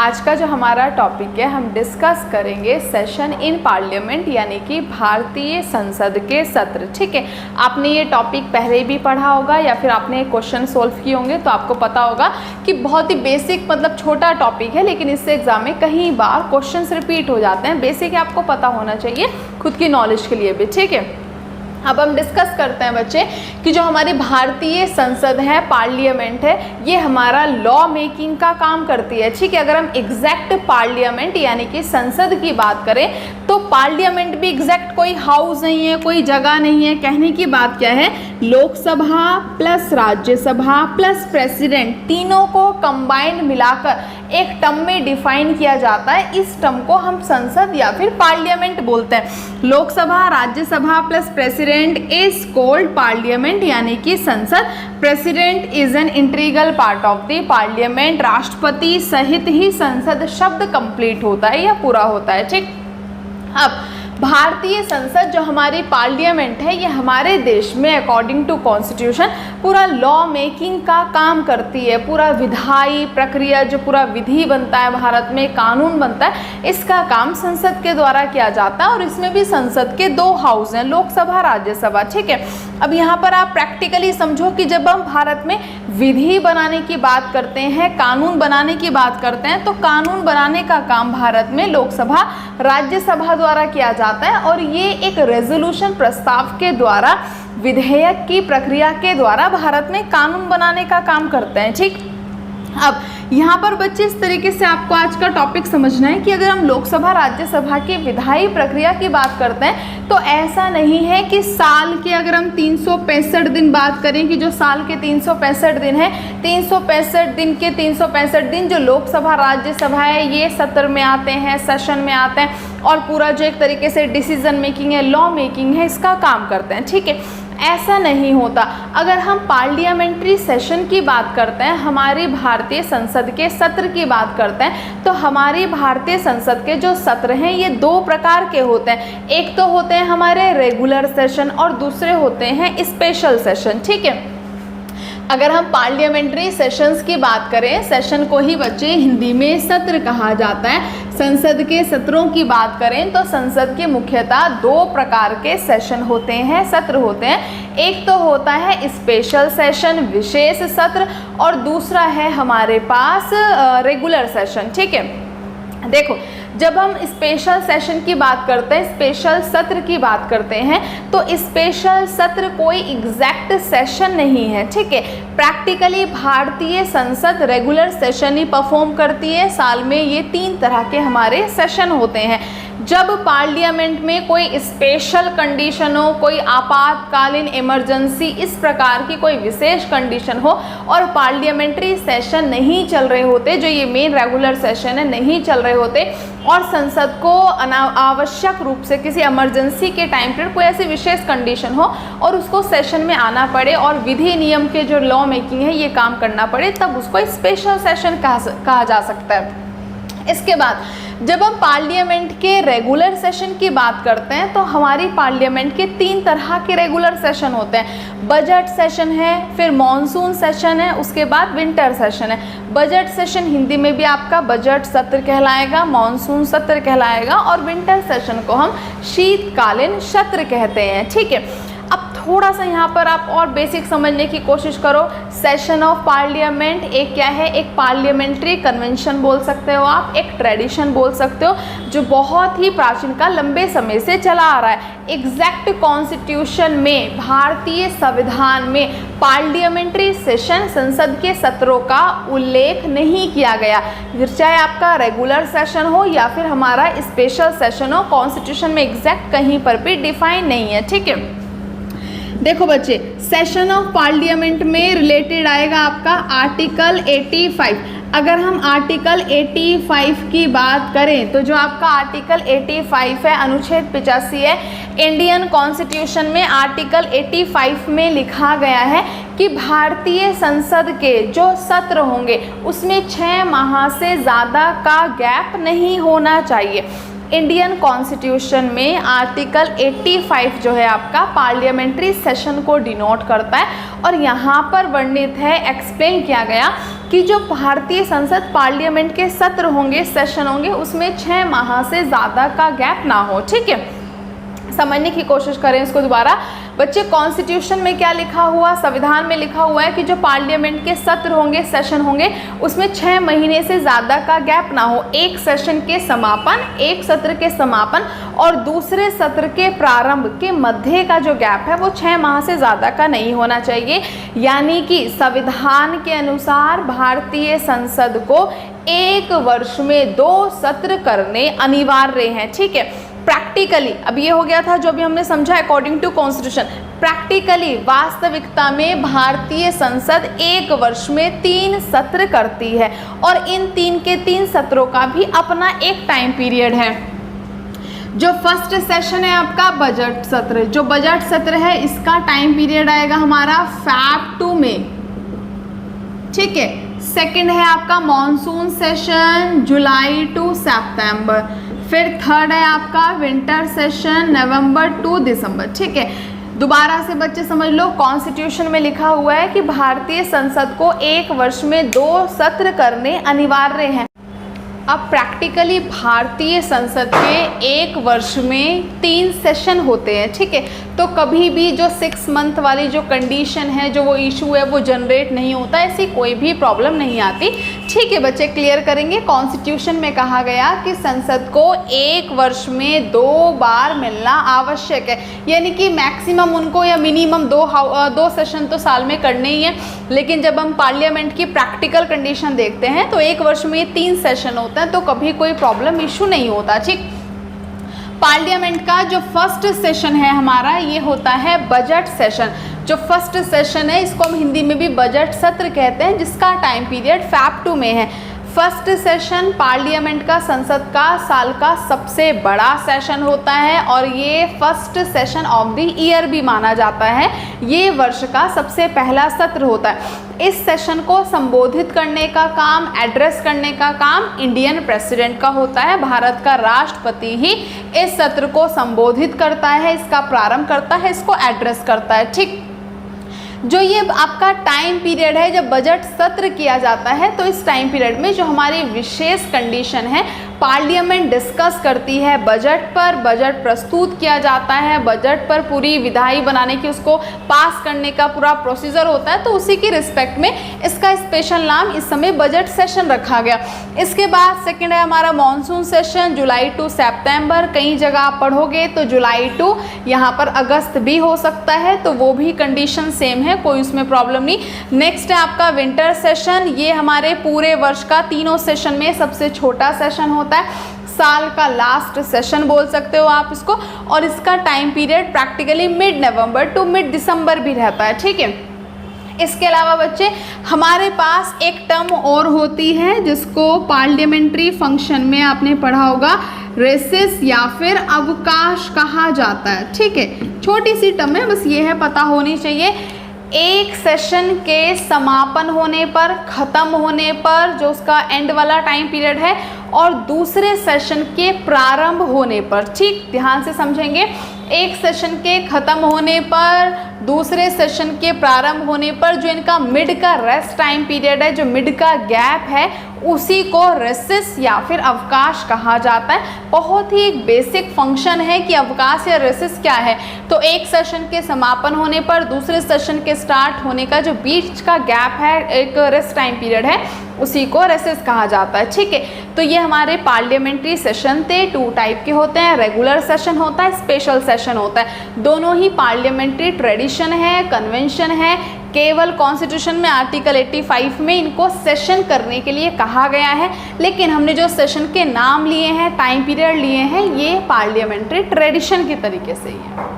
आज का जो हमारा टॉपिक है, हम डिस्कस करेंगे सेशन इन पार्लियामेंट यानी कि भारतीय संसद के सत्र। ठीक है, आपने ये टॉपिक पहले भी पढ़ा होगा या फिर आपने क्वेश्चन सोल्व किए होंगे तो आपको पता होगा कि बहुत ही बेसिक मतलब छोटा टॉपिक है, लेकिन इससे एग्जाम में कई बार क्वेश्चंस रिपीट हो जाते हैं। बेसिक आपको पता होना चाहिए खुद की नॉलेज के लिए भी। ठीक है, अब हम डिस्कस करते हैं बच्चे कि जो हमारी भारतीय संसद है, पार्लियामेंट है, ये हमारा लॉ मेकिंग का काम करती है। ठीक है, अगर हम एग्जैक्ट पार्लियामेंट यानी कि संसद की बात करें तो पार्लियामेंट भी एग्जैक्ट कोई हाउस नहीं है, कोई जगह नहीं है। कहने की बात क्या है, Lok Sabha plus Rajya Sabha plus president तीनों को कंबाइंड मिलाकर एक टर्म में डिफाइन किया जाता है। इस टर्म को हम संसद या फिर पार्लियामेंट बोलते हैं। Lok Sabha Rajya Sabha plus president is called parliament यानी कि संसद। President is an integral part of the parliament. राष्ट्रपति सहित ही संसद शब्द कंप्लीट होता है या पूरा होता है। ठीक, अब भारतीय संसद जो हमारी पार्लियामेंट है, ये हमारे देश में अकॉर्डिंग टू कॉन्स्टिट्यूशन पूरा लॉ मेकिंग का काम करती है। पूरा विधायी प्रक्रिया, जो पूरा विधि बनता है भारत में, कानून बनता है, इसका काम संसद के द्वारा किया जाता है। और इसमें भी संसद के दो हाउस हैं, लोकसभा राज्यसभा। ठीक है, अब यहाँ पर आप प्रैक्टिकली समझो कि जब हम भारत में विधि बनाने की बात करते हैं, कानून बनाने की बात करते हैं, तो कानून बनाने का काम भारत में लोकसभा राज्यसभा द्वारा किया जाता है। और ये एक रेजोल्यूशन प्रस्ताव के द्वारा, विधेयक की प्रक्रिया के द्वारा भारत में कानून बनाने का काम करते हैं। ठीक, अब यहाँ पर बच्चे इस तरीके से आपको आज का टॉपिक समझना है कि अगर हम लोकसभा राज्यसभा की विधायी प्रक्रिया की बात करते हैं तो ऐसा नहीं है कि साल के, अगर हम 365 दिन बात करें कि जो साल के 365 दिन है, 365 दिन के 365 दिन जो लोकसभा राज्यसभा है ये सत्र में आते हैं, सेशन में आते हैं और पूरा जो एक तरीके से डिसीजन मेकिंग है, लॉ मेकिंग है, इसका काम करते हैं। ठीक है, ऐसा नहीं होता। अगर हम पार्लियामेंट्री सेशन की बात करते हैं, हमारी भारतीय संसद के सत्र की बात करते हैं, तो हमारी भारतीय संसद के जो सत्र हैं ये दो प्रकार के होते हैं। एक तो होते हैं हमारे रेगुलर सेशन और दूसरे होते हैं स्पेशल सेशन। ठीक है, अगर हम पार्लियामेंट्री सेशंस की बात करें, सेशन को ही बच्चे हिंदी में सत्र कहा जाता है। संसद के सत्रों की बात करें तो संसद के मुख्यतः दो प्रकार के सेशन होते हैं, सत्र होते हैं। एक तो होता है स्पेशल सेशन, विशेष सत्र, और दूसरा है हमारे पास रेगुलर सेशन। ठीक है, देखो जब हम स्पेशल सेशन की बात करते हैं, स्पेशल सत्र की बात करते हैं, तो स्पेशल सत्र कोई एग्जैक्ट सेशन नहीं है। ठीक है, प्रैक्टिकली भारतीय संसद रेगुलर सेशन ही परफॉर्म करती है। साल में ये 3 तरह के हमारे सेशन होते हैं। जब पार्लियामेंट में कोई स्पेशल कंडीशन हो, कोई आपातकालीन इमरजेंसी, इस प्रकार की कोई विशेष कंडीशन हो और पार्लियामेंट्री सेशन नहीं चल रहे होते, जो ये मेन रेगुलर सेशन है नहीं चल रहे होते, और संसद को आवश्यक रूप से किसी इमरजेंसी के टाइम पर कोई ऐसी विशेष कंडीशन हो और उसको सेशन में आना पड़े और विधि नियम के जो लॉ मेकिंग है ये काम करना पड़े, तब उसको स्पेशल सेशन कहा जा सकता है। इसके बाद जब हम पार्लियामेंट के रेगुलर सेशन की बात करते हैं तो हमारी पार्लियामेंट के 3 तरह के रेगुलर सेशन होते हैं। बजट सेशन है, फिर मॉनसून सेशन है, उसके बाद विंटर सेशन है। बजट सेशन हिंदी में भी आपका बजट सत्र कहलाएगा, मॉनसून सत्र कहलाएगा, और विंटर सेशन को हम शीतकालीन सत्र कहते हैं। ठीक है, अब थोड़ा सा यहाँ पर आप और बेसिक समझने की कोशिश करो। सेशन ऑफ पार्लियामेंट एक क्या है, एक पार्लियामेंट्री कन्वेंशन बोल सकते हो आप, एक ट्रेडिशन बोल सकते हो, जो बहुत ही प्राचीन का लंबे समय से चला आ रहा है। एग्जैक्ट कॉन्स्टिट्यूशन में, भारतीय संविधान में पार्लियामेंट्री सेशन, संसद के सत्रों का उल्लेख नहीं किया गया। चाहे आपका रेगुलर सेशन हो या फिर हमारा स्पेशल सेशन हो, कॉन्स्टिट्यूशन में एग्जैक्ट कहीं पर भी डिफाइन नहीं है। ठीक है, देखो बच्चे, सेशन ऑफ पार्लियामेंट में रिलेटेड आएगा आपका आर्टिकल 85। अगर हम आर्टिकल 85 की बात करें तो जो आपका आर्टिकल 85 है, अनुच्छेद 85 है, इंडियन कॉन्स्टिट्यूशन में आर्टिकल 85 में लिखा गया है कि भारतीय संसद के जो सत्र होंगे उसमें 6 माह से ज़्यादा का गैप नहीं होना चाहिए। इंडियन कॉन्स्टिट्यूशन में आर्टिकल 85 जो है आपका पार्लियामेंट्री सेशन को डिनोट करता है और यहाँ पर वर्णित है, एक्सप्लेन किया गया कि जो भारतीय संसद पार्लियामेंट के सत्र होंगे, सेशन होंगे, उसमें 6 माह से ज़्यादा का गैप ना हो। ठीक है, समझने की कोशिश करें इसको दोबारा। बच्चे कॉन्स्टिट्यूशन में क्या लिखा हुआ, संविधान में लिखा हुआ है कि जो पार्लियामेंट के सत्र होंगे, सेशन होंगे, उसमें 6 महीने से ज़्यादा का गैप ना हो। एक सेशन के समापन, एक सत्र के समापन और दूसरे सत्र के प्रारंभ के मध्य का जो गैप है वो 6 माह से ज़्यादा का नहीं होना चाहिए। यानी कि संविधान के अनुसार भारतीय संसद को 1 वर्ष में 2 सत्र करने अनिवार्य हैं। ठीक है, प्रैक्टिकली अब ये हो गया था जो भी हमने समझा अकॉर्डिंग टू कॉन्स्टिट्यूशन। प्रैक्टिकली वास्तविकता में भारतीय संसद 1 वर्ष में 3 सत्र करती है और इन 3 के 3 सत्रों का भी अपना एक टाइम पीरियड है। जो फर्स्ट सेशन है आपका बजट सत्र, जो बजट सत्र है इसका टाइम पीरियड आएगा हमारा Feb to May। ठीक है, सेकंड है आपका मॉनसून सेशन जुलाई टू सितंबर। फिर थर्ड है आपका विंटर सेशन नवंबर टू दिसंबर। ठीक है, दोबारा से बच्चे समझ लो, कॉन्स्टिट्यूशन में लिखा हुआ है कि भारतीय संसद को 1 वर्ष में 2 सत्र करने अनिवार्य हैं। अब प्रैक्टिकली भारतीय संसद के 1 वर्ष में 3 सेशन होते हैं। ठीक है, तो कभी भी जो 6 मंथ वाली जो कंडीशन है, जो वो इशू है, वो जनरेट नहीं होता, ऐसी कोई भी प्रॉब्लम नहीं आती। ठीक है बच्चे, क्लियर करेंगे। कॉन्स्टिट्यूशन में कहा गया कि संसद को 1 वर्ष में 2 बार मिलना आवश्यक है, यानी कि मैक्सिमम उनको या मिनिमम 2 सेशन तो साल में करने ही है। लेकिन जब हम पार्लियामेंट की प्रैक्टिकल कंडीशन देखते हैं तो 1 वर्ष में 3 सेशन होता है, तो कभी कोई प्रॉब्लम इशू नहीं होता। ठीक, पार्लियामेंट का जो फर्स्ट सेशन है हमारा, ये होता है बजट सेशन। जो फर्स्ट सेशन है इसको हम हिंदी में भी बजट सत्र कहते हैं, जिसका time period Feb to May है। फर्स्ट सेशन पार्लियामेंट का, संसद का साल का सबसे बड़ा सेशन होता है और ये first session of the year भी माना जाता है। ये वर्ष का सबसे पहला सत्र होता है। इस सेशन को संबोधित करने का काम, एड्रेस करने का काम इंडियन प्रेसिडेंट का होता है। भारत का राष्ट्रपति ही इस सत्र को संबोधित करता है, इसका प्रारंभ करता है, इसको एड्रेस करता है। ठीक, जो ये आपका टाइम पीरियड है जब बजट सत्र किया जाता है, तो इस टाइम पीरियड में जो हमारी विशेष कंडीशन है, पार्लियामेंट डिस्कस करती है बजट पर, बजट प्रस्तुत किया जाता है, बजट पर पूरी विधायी बनाने की, उसको पास करने का पूरा प्रोसीजर होता है, तो उसी की रिस्पेक्ट में इसका स्पेशल नाम इस समय बजट सेशन रखा गया। इसके बाद सेकंड है हमारा मॉनसून सेशन जुलाई टू सितंबर। कई जगह आप पढ़ोगे तो जुलाई टू यहाँ पर अगस्त भी हो सकता है, तो वो भी कंडीशन सेम है, कोई उसमें प्रॉब्लम नहीं। नेक्स्ट है आपका विंटर सेशन। ये हमारे पूरे वर्ष का तीनों सेशन में सबसे छोटा सेशन होता है, साल का लास्ट सेशन बोल सकते हो आप इसको, और इसका time period practically mid November to mid December भी रहता है। ठीक है, इसके अलावा बच्चे हमारे पास एक टर्म और होती है जिसको पार्लियामेंट्री फंक्शन में आपने पढ़ा होगा, रेसेस या फिर अवकाश कहा जाता है। ठीक है, छोटी सी टर्म है, बस ये है पता होनी चाहिए। एक सेशन के समापन होने पर, ख़त्म होने पर, जो उसका एंड वाला टाइम पीरियड है, और दूसरे सेशन के प्रारंभ होने पर। ठीक, ध्यान से समझेंगे। एक सेशन के ख़त्म होने पर, दूसरे सेशन के प्रारंभ होने पर जो इनका मिड का रेस्ट टाइम पीरियड है, जो मिड का गैप है, उसी को रेसेस या फिर अवकाश कहा जाता है। बहुत ही एक बेसिक फंक्शन है कि अवकाश या रेसेस क्या है। तो एक सेशन के समापन होने पर दूसरे सेशन के स्टार्ट होने का जो बीच का गैप है, एक रेस्ट टाइम पीरियड है, उसी को रेसेस कहा जाता है। ठीक है, तो ये हमारे पार्लियामेंट्री सेशन थे। 2 टाइप के होते हैं, रेगुलर सेशन होता है, स्पेशल सेशन होता है। दोनों ही पार्लियामेंट्री ट्रेडिशन है, कन्वेंशन है। केवल कॉन्स्टिट्यूशन में आर्टिकल 85 में इनको सेशन करने के लिए कहा गया है, लेकिन हमने जो सेशन के नाम लिए हैं, टाइम पीरियड लिए हैं, ये पार्लियामेंट्री ट्रेडिशन के तरीके से ही है।